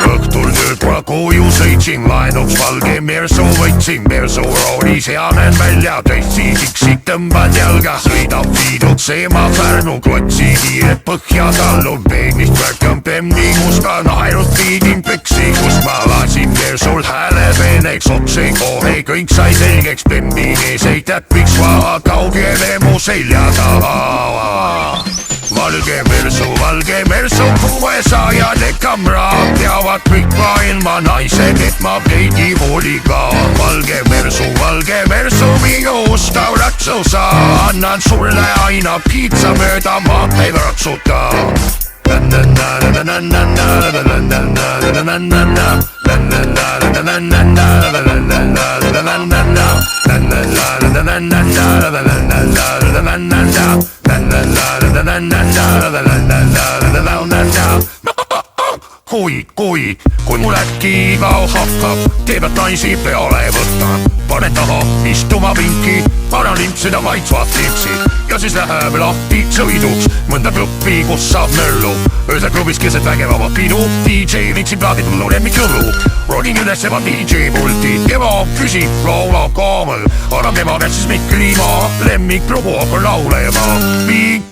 Õhtul töökoha koju sõitsin, laenuks valge mersu võtsin, mersu roolis ja näen välja tõesti siksik, tõmban jalga, sõidab Piidutseema Pärnu klotsi kiiret põhja tallun peeglist märkan Bemmi musta naerut viidin püksi, kus ma lasin mersul hääle veneks otse kohe kõik sai selgeks, Bemmi ees ei täppiks vaha kaugele mu selja taha. Valge mersu 600 kamraad teavad kõik maailma naised, et ma veidi vooligaan. Valge mersu minust auratsu sa, annan sulle aina piitsa mööda maanteid ratsuta. Kui mul äkki igav hakkab, teevad naisi peale võtan, panen taha istuma vinki, panen limpsida maitsvat lipsi ja siis läheb lahti sõiduks mõnda klubbi, kus saab möllu. Öösel klubis keset vägevama pidu, DJ viksib plaadid mul lemmiklõlu. Ronin üles eba DJ pulti, tema küsib, laulab kaamel, annab tema käest siis mikri maa, lemmiklugu hakkab laulema. Beat,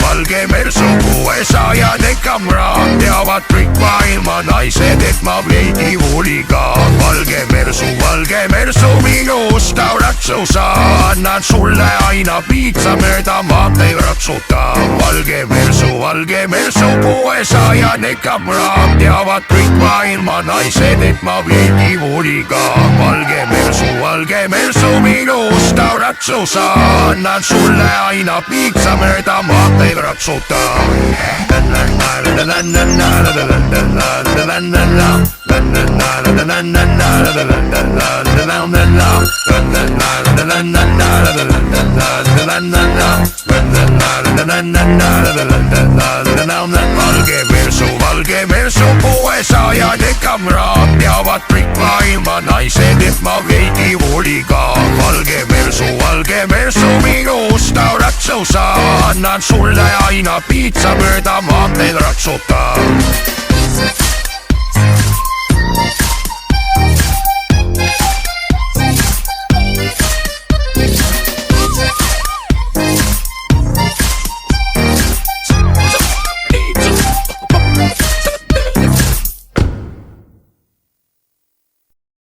valge mersu 600 kamraad teavad kõik maailma naised, et ma veidi vooligaan. Valge mersu minust auratsu sa, annan sulle aina piitsa mööda maanteid ratsuta. Valge mersu 600 kamraad teavad kõik maailma naised, et ma veidi vooligaan. Valge mersu minust auratsu sa, annan sulle aina piitsa mööda maanteid ratsuta. Valge mersu 600 kamraad teavad kõik maailma naised, et ma veidi vooligaan. Valge mersu minust auratsu sa, annan sulle aina piitsa mööda maanteid ratsuta.